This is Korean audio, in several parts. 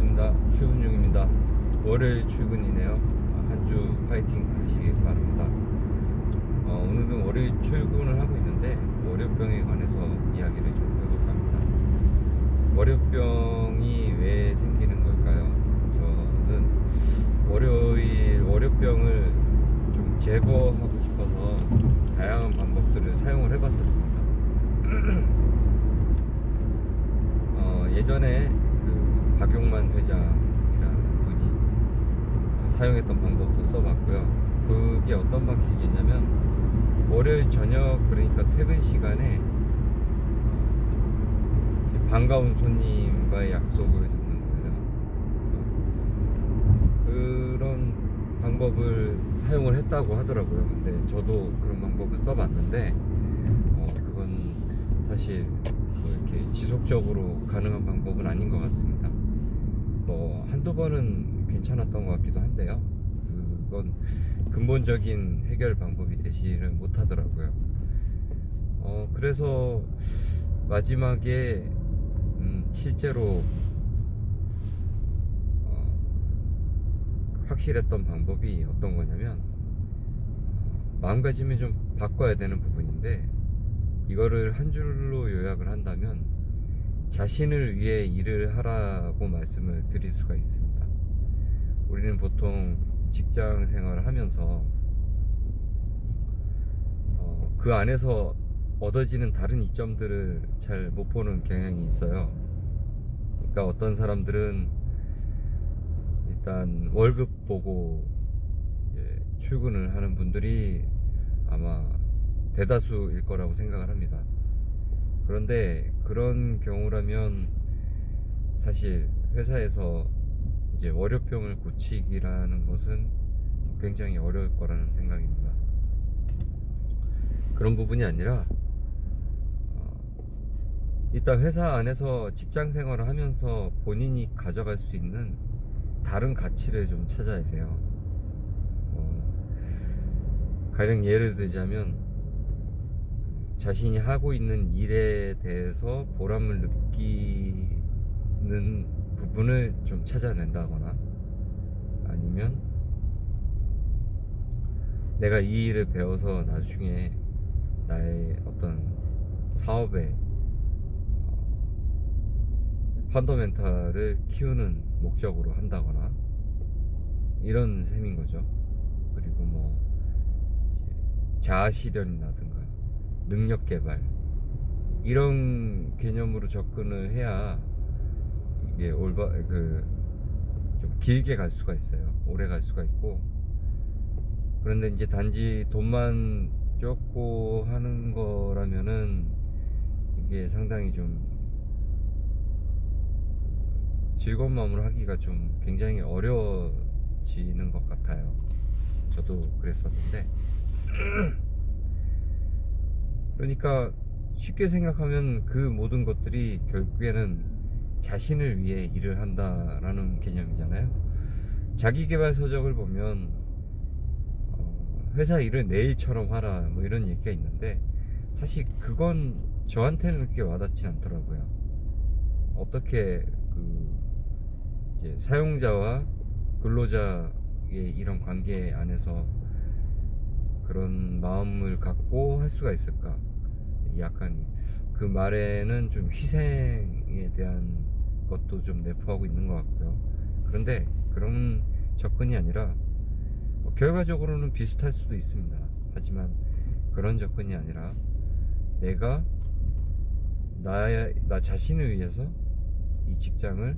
반갑습니다. 출근 중입니다. 월요일 출근이네요. 한 주 파이팅 하시기 바랍니다. 오늘은 월요일 출근을 하고 있는데 월요병에 관해서 이야기를 좀 해볼까 합니다. 월요병이 왜 생기는 걸까요? 저는 월요병을 좀 제거하고 싶어서 다양한 방법들을 사용을 해봤었습니다. 예전에 그 박용만 회장이라는 분이 사용했던 방법도 써봤고요. 그게 어떤 방식이냐면 월요일 저녁, 그러니까 퇴근 시간에 반가운 손님과의 약속을 잡는 거예요. 그런 방법을 사용을 했다고 하더라고요. 근데 저도 그런 방법을 써봤는데 그건 사실 뭐 이렇게 지속적으로 가능한 방법은 아닌 것 같습니다. 뭐 한두 번은 괜찮았던 것 같기도 한데요. 그건 근본적인 해결 방법이 되지를 못하더라고요. 그래서 마지막에 실제로 확실했던 방법이 어떤 거냐면 마음가짐을 좀 바꿔야 되는 부분인데, 이거를 한 줄로 요약을 한다면 자신을 위해 일을 하라고 말씀을 드릴 수가 있습니다. 우리는 보통 직장 생활을 하면서 그 안에서 얻어지는 다른 이점들을 잘 못 보는 경향이 있어요. 그러니까 어떤 사람들은 일단 월급 보고 출근을 하는 분들이 아마 대다수일 거라고 생각을 합니다. 그런데 그런 경우라면 사실 회사에서 이제 월요병을 고치기라는 것은 굉장히 어려울 거라는 생각입니다. 그런 부분이 아니라 일단 회사 안에서 직장 생활을 하면서 본인이 가져갈 수 있는 다른 가치를 좀 찾아야 돼요. 가령 예를 들자면 자신이 하고 있는 일에 대해서 보람을 느끼는 부분을 좀 찾아낸다거나, 아니면 내가 이 일을 배워서 나중에 나의 어떤 사업의 펀더멘탈을 키우는 목적으로 한다거나, 이런 셈인 거죠. 그리고 뭐 이제 자아실현이라든가 능력 개발, 이런 개념으로 접근을 해야 이게 좀 길게 갈 수가 있어요. 오래 갈 수가 있고. 그런데 이제 단지 돈만 쫓고 하는 거라면은 이게 상당히 좀 즐거운 마음으로 하기가 좀 굉장히 어려워지는 것 같아요. 저도 그랬었는데 그러니까 쉽게 생각하면 그 모든 것들이 결국에는 자신을 위해 일을 한다라는 개념이잖아요. 자기계발 서적을 보면 회사 일을 내일처럼 하라 뭐 이런 얘기가 있는데, 사실 그건 저한테는 그렇게 와닿진 않더라고요. 어떻게 이제 사용자와 근로자의 이런 관계 안에서 그런 마음을 갖고 할 수가 있을까? 약간 그 말에는 좀 희생에 대한 것도 좀 내포하고 있는 것 같고요. 그런데 그런 접근이 아니라 결과적으로는 비슷할 수도 있습니다. 하지만 그런 접근이 아니라 내가 나 자신을 위해서 이 직장을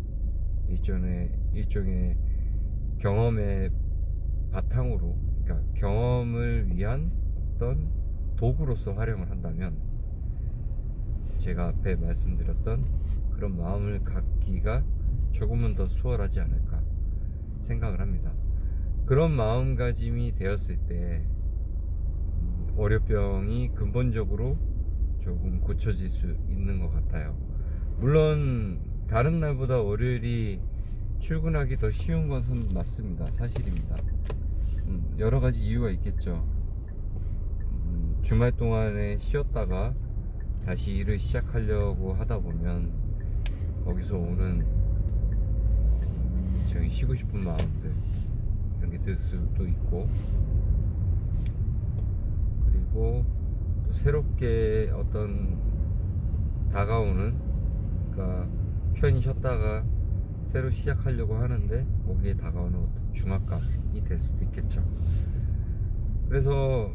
일종의 경험의 바탕으로, 그러니까 경험을 위한 어떤 도구로서 활용을 한다면 제가 앞에 말씀드렸던 그런 마음을 갖기가 조금은 더 수월하지 않을까 생각을 합니다. 그런 마음가짐이 되었을 때 월요병이 근본적으로 조금 고쳐질 수 있는 것 같아요. 물론 다른 날보다 월요일이 출근하기 더 쉬운 것은 맞습니다. 사실입니다. 여러 가지 이유가 있겠죠. 주말 동안에 쉬었다가 다시 일을 시작하려고 하다 보면 거기서 오는 굉장히 쉬고 싶은 마음들 이런 게 들 수도 있고, 그리고 또 새롭게 어떤 다가오는, 그러니까 편히 쉬었다가 새로 시작하려고 하는데 거기에 다가오는 어떤 중압감이 될 수도 있겠죠. 그래서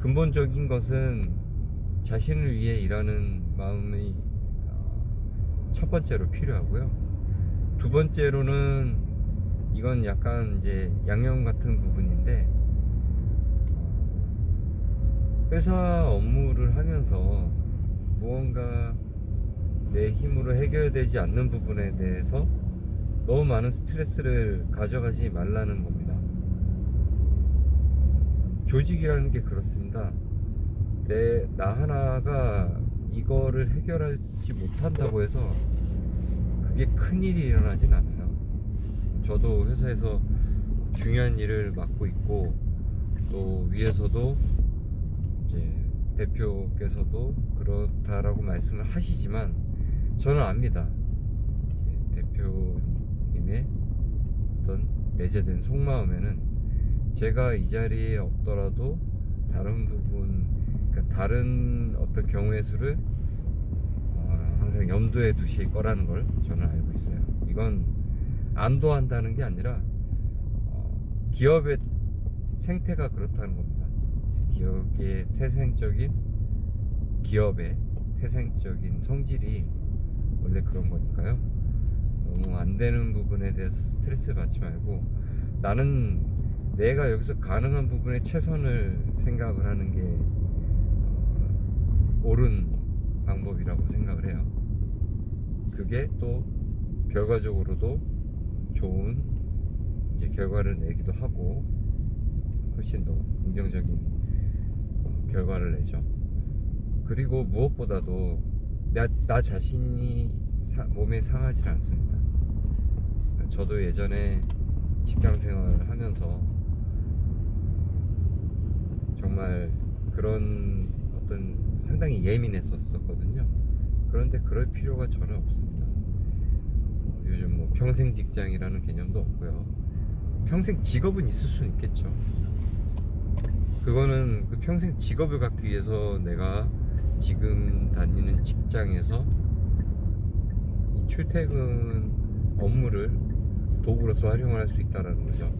근본적인 것은 자신을 위해 일하는 마음이 첫 번째로 필요하고요. 두 번째로는 이건 약간 이제 양념 같은 부분인데, 회사 업무를 하면서 무언가 내 힘으로 해결되지 않는 부분에 대해서 너무 많은 스트레스를 가져가지 말라는 겁니다. 조직이라는 게 그렇습니다. 나 하나가 이거를 해결하지 못한다고 해서 그게 큰일이 일어나진 않아요. 저도 회사에서 중요한 일을 맡고 있고, 또 위에서도 이제 대표께서도 그렇다라고 말씀을 하시지만 저는 압니다. 이제 대표님의 어떤 내재된 속마음에는 제가 이 자리에 없더라도 다른 부분, 그러니까 다른 어떤 경우의 수를 항상 염두에 두실 거라는 걸 저는 알고 있어요. 이건 안도한다는 게 아니라 기업의 생태가 그렇다는 겁니다. 기업의 태생적인 성질이 원래 그런 거니까요. 너무 안 되는 부분에 대해서 스트레스 받지 말고, 나는 내가 여기서 가능한 부분에 최선을 생각을 하는 게 옳은 방법이라고 생각을 해요. 그게 또 결과적으로도 좋은 이제 결과를 내기도 하고, 훨씬 더 긍정적인 결과를 내죠. 그리고 무엇보다도 나 자신이 몸에 상하지 않습니다. 저도 예전에 직장 생활을 하면서 정말 그런 어떤 상당히 예민했었거든요. 그런데 그럴 필요가 전혀 없습니다. 요즘 뭐 평생 직장이라는 개념도 없고요. 평생 직업은 있을 수는 있겠죠. 그거는 그 평생 직업을 갖기 위해서 내가 지금 다니는 직장에서 이 출퇴근 업무를 도구로서 활용을 할 수 있다는 거죠.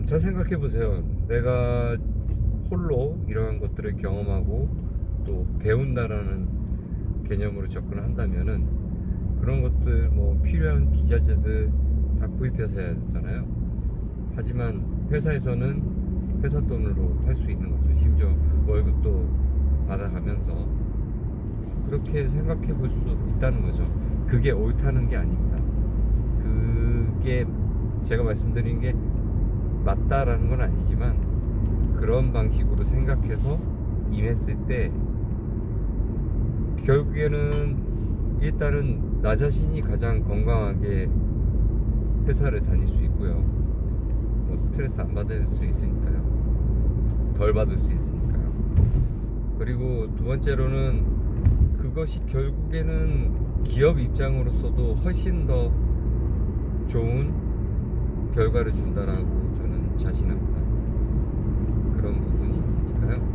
잘 생각해 보세요. 내가 홀로 이러한 것들을 경험하고 또 배운다라는 개념으로 접근을 한다면은 그런 것들 뭐 필요한 기자재들 다 구입해서 해야 되잖아요. 하지만 회사에서는 회사 돈으로 할 수 있는 거죠. 심지어 월급도 받아가면서 그렇게 생각해 볼 수 있다는 거죠. 그게 옳다는 게 아닙니다. 그게 제가 말씀드린 게 맞다라는 건 아니지만, 그런 방식으로 생각해서 임했을 때 결국에는 일단은 나 자신이 가장 건강하게 회사를 다닐 수 있고요. 뭐 스트레스 안 받을 수 있으니까요. 덜 받을 수 있으니까요. 그리고 두 번째로는 그것이 결국에는 기업 입장으로서도 훨씬 더 좋은 결과를 준다라고 저는 자신합니다. 그런 부분이 있으니까요.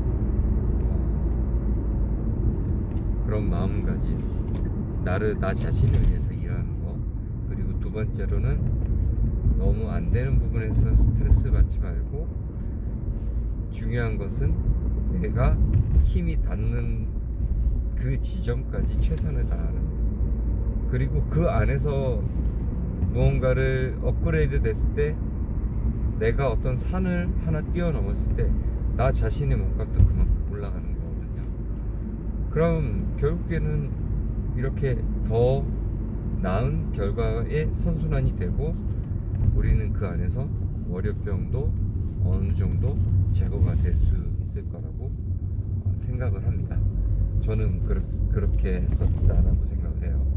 그런 마음가짐, 나 자신을 위해서 일하는 거. 그리고 두 번째로는 너무 안 되는 부분에서 스트레스 받지 말고, 중요한 것은 내가 힘이 닿는 그 지점까지 최선을 다하는 거. 그리고 그 안에서 무언가를 업그레이드 됐을 때, 내가 어떤 산을 하나 뛰어넘었을 때 나 자신의 몸값도 그만큼 올라가는 거거든요. 그럼 결국에는 이렇게 더 나은 결과의 선순환이 되고, 우리는 그 안에서 월요병도 어느 정도 제거가 될 수 있을 거라고 생각을 합니다. 저는 그렇게 했었다라고 생각을 해요.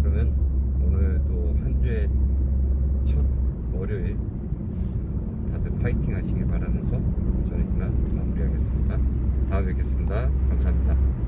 그러면 오늘도 한 주의 첫 월요일 다들 파이팅 하시길 바라면서 저는 이만 마무리하겠습니다. 다음에 뵙겠습니다. 감사합니다.